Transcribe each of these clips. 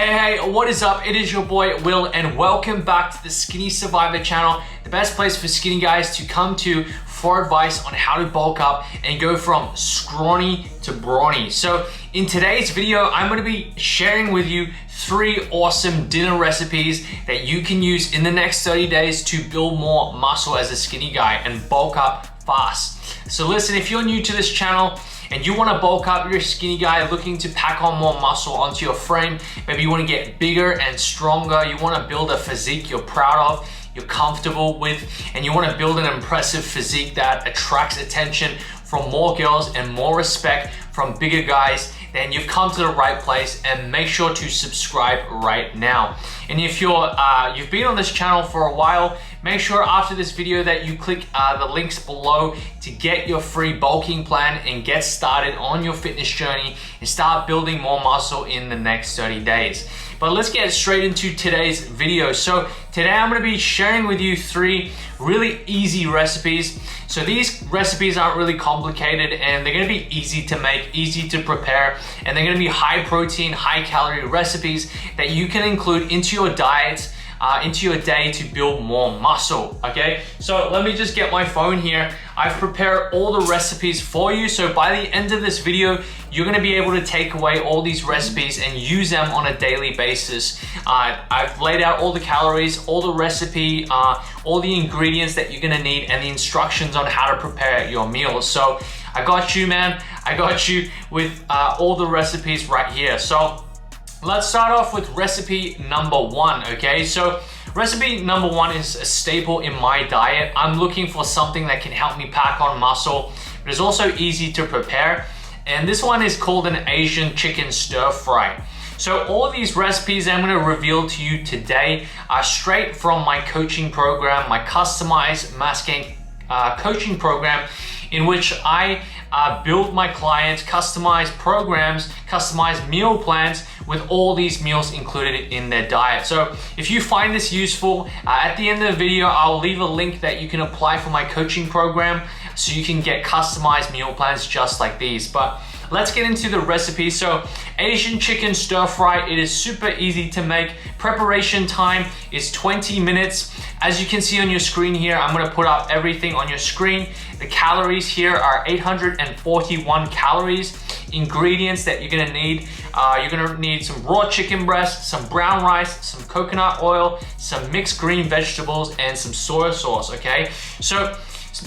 Hey, what is up? It is your boy Will and welcome back to the Skinny Survivor channel, the best place for skinny guys to come to for advice on how to bulk up and go from scrawny to brawny. So in today's video, I'm going to be sharing with you 3 awesome dinner recipes that you can use in the next 30 days to build more muscle as a skinny guy and bulk up fast. So listen, if you're new to this channel and you want to bulk up, you're a skinny guy looking to pack on more muscle onto your frame, maybe you want to get bigger and stronger, you want to build a physique you're proud of, you're comfortable with, and you want to build an impressive physique that attracts attention from more girls and more respect from bigger guys, then you've come to the right place, and make sure to subscribe right now. And if you've been on this channel for a while, make sure after this video that you click the links below to get your free bulking plan and get started on your fitness journey and start building more muscle in the next 30 days. But let's get straight into today's video. So today I'm going to be sharing with you 3 really easy recipes. So these recipes aren't really complicated and they're going to be easy to make, easy to prepare, and they're going to be high protein, high calorie recipes that you can include into your diet, into your day to build more muscle, okay? So let me just get my phone here. I've prepared all the recipes for you. So by the end of this video, you're gonna be able to take away all these recipes and use them on a daily basis. I've laid out all the calories, all the recipe, all the ingredients that you're gonna need, and the instructions on how to prepare your meals. So I got you, man. I got you with all the recipes right here. So let's start off with recipe number 1, okay? So recipe number 1 is a staple in my diet. I'm looking for something that can help me pack on muscle, but it's also easy to prepare. And this one is called an Asian chicken stir fry. So all of these recipes I'm gonna reveal to you today are straight from my coaching program, my customized mass gain coaching program, in which I build my clients customized programs, customized meal plans with all these meals included in their diet. So if you find this useful, at the end of the video, I'll leave a link that you can apply for my coaching program so you can get customized meal plans just like these. But let's get into the recipe. So Asian chicken stir fry, it is super easy to make. Preparation time is 20 minutes. As you can see on your screen here, I'm gonna put up everything on your screen. The calories here are 841 calories. Ingredients that you're gonna need some raw chicken breast, some brown rice, some coconut oil, some mixed green vegetables, and some soy sauce, okay? So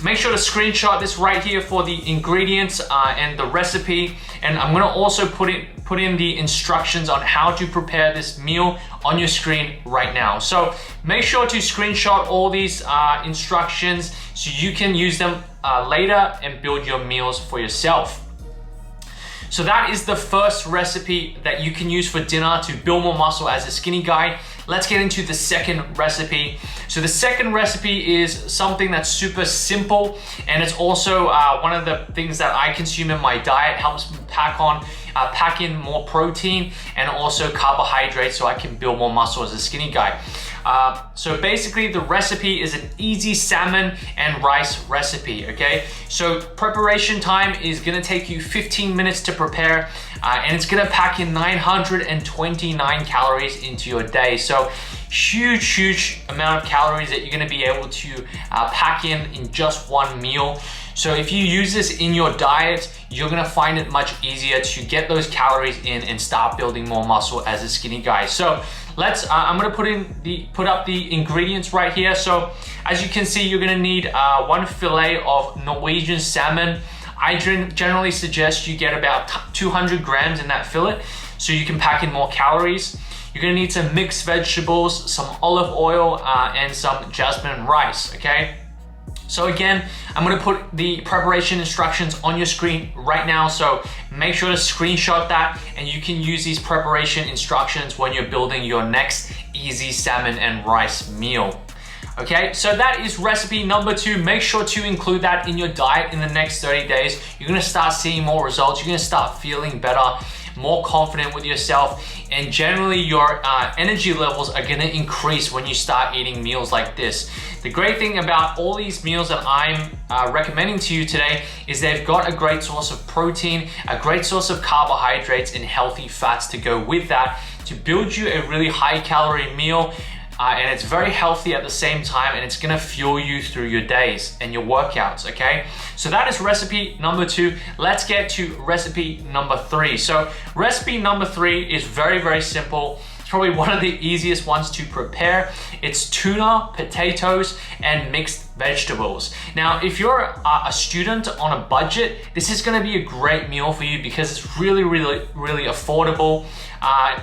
make sure to screenshot this right here for the ingredients and the recipe. And I'm gonna also put in the instructions on how to prepare this meal on your screen right now. So make sure to screenshot all these instructions so you can use them later and build your meals for yourself. So that is the first recipe that you can use for dinner to build more muscle as a skinny guy. Let's get into the second recipe. So the second recipe is something that's super simple, and it's also one of the things that I consume in my diet. Helps me pack in more protein and also carbohydrates so I can build more muscle as a skinny guy. So basically the recipe is an easy salmon and rice recipe, okay? So preparation time is gonna take you 15 minutes to prepare, and it's gonna pack in 929 calories into your day. So huge amount of calories that you're gonna be able to pack in just one meal. So if you use this in your diet, you're gonna find it much easier to get those calories in and start building more muscle as a skinny guy. So I'm gonna put up the ingredients right here. So as you can see, you're gonna need 1 fillet of Norwegian salmon. I generally suggest you get about 200 grams in that fillet so you can pack in more calories. You're gonna need some mixed vegetables, some olive oil, and some jasmine rice, okay? So again, I'm gonna put the preparation instructions on your screen right now, so make sure to screenshot that and you can use these preparation instructions when you're building your next easy salmon and rice meal. Okay, so that is recipe number 2. Make sure to include that in your diet in the next 30 days. You're gonna start seeing more results. You're gonna start feeling better, more confident with yourself, and generally your energy levels are gonna increase when you start eating meals like this. The great thing about all these meals that I'm recommending to you today is they've got a great source of protein, a great source of carbohydrates, and healthy fats to go with that to build you a really high calorie meal. And it's very healthy at the same time, and it's gonna fuel you through your days and your workouts, okay? So that is recipe number 2. Let's get to recipe number 3. So recipe number 3 is very, very simple. It's probably one of the easiest ones to prepare. It's tuna, potatoes, and mixed vegetables. Now, if you're a student on a budget, this is gonna be a great meal for you because it's really, really, really affordable.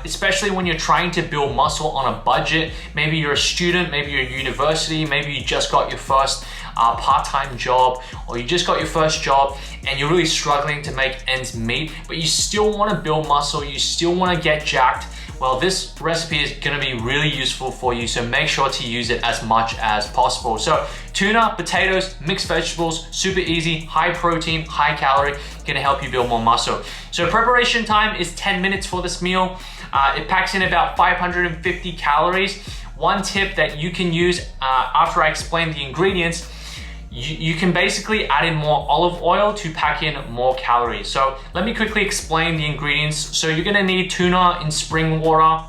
Especially when you're trying to build muscle on a budget. Maybe you're a student, maybe you're at university, maybe you just got your first part-time job, or you just got your first job and you're really struggling to make ends meet, but you still want to build muscle, you still want to get jacked. Well, this recipe is going to be really useful for you, so make sure to use it as much as possible. So tuna, potatoes, mixed vegetables, super easy, high protein, high calorie, going to help you build more muscle. So preparation time is 10 minutes for this meal. It packs in about 550 calories. One tip that you can use after I explain the ingredients, you can basically add in more olive oil to pack in more calories. So let me quickly explain the ingredients. So you're gonna need tuna in spring water,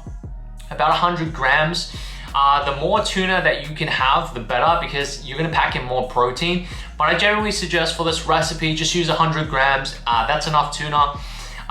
about 100 grams. The more tuna that you can have, the better, because you're gonna pack in more protein. But I generally suggest for this recipe, just use 100 grams. That's enough tuna.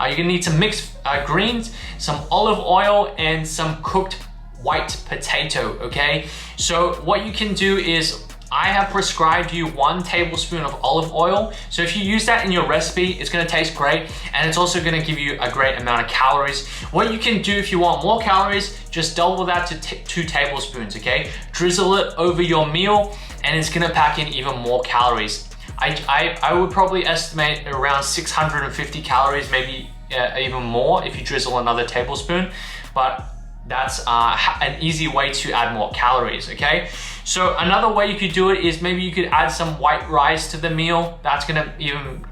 You're gonna need some mixed greens, some olive oil, and some cooked white potato, okay? So what you can do is, I have prescribed you 1 tablespoon of olive oil. So if you use that in your recipe, it's gonna taste great, and it's also gonna give you a great amount of calories. What you can do if you want more calories, just double that to 2 tablespoons, okay? Drizzle it over your meal, and it's gonna pack in even more calories. I would probably estimate around 650 calories, maybe even more if you drizzle another tablespoon, but that's an easy way to add more calories, okay? So another way you could do it is maybe you could add some white rice to the meal. That's gonna even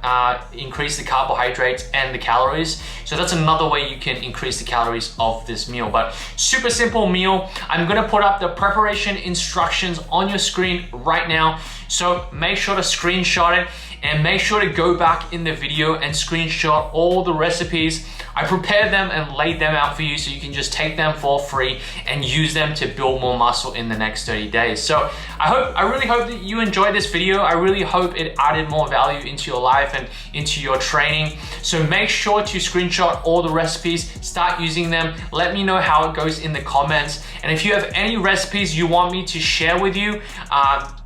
increase the carbohydrates and the calories. So that's another way you can increase the calories of this meal. But super simple meal. I'm gonna put up the preparation instructions on your screen right now. So make sure to screenshot it, and make sure to go back in the video and screenshot all the recipes. I prepared them and laid them out for you so you can just take them for free and use them to build more muscle in the next 30 days. So I really hope that you enjoyed this video. I really hope it added more value into your life and into your training. So make sure to screenshot all the recipes, start using them. Let me know how it goes in the comments. And if you have any recipes you want me to share with you,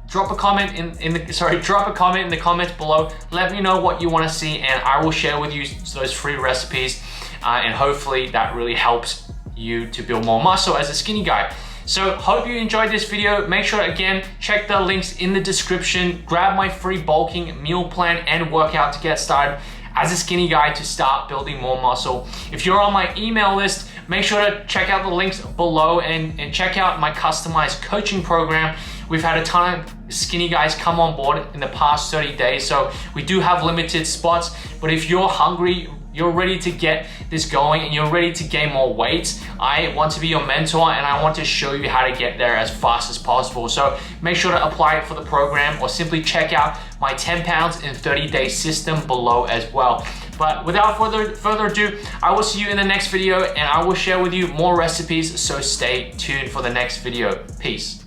drop a comment in the comments below. Let me know what you want to see, and I will share with you those free recipes, and hopefully that really helps you to build more muscle as a skinny guy. So hope you enjoyed this video. Make sure, again, check the links in the description. Grab my free bulking meal plan and workout to get started as a skinny guy to start building more muscle. If you're on my email list, make sure to check out the links below and check out my customized coaching program. We've had a ton of skinny guys come on board in the past 30 days, so we do have limited spots. But if you're hungry, you're ready to get this going, and you're ready to gain more weight, I want to be your mentor, and I want to show you how to get there as fast as possible. So make sure to apply it for the program, or simply check out my 10 pounds in 30-day system below as well. But without further ado, I will see you in the next video, and I will share with you more recipes, so stay tuned for the next video. Peace.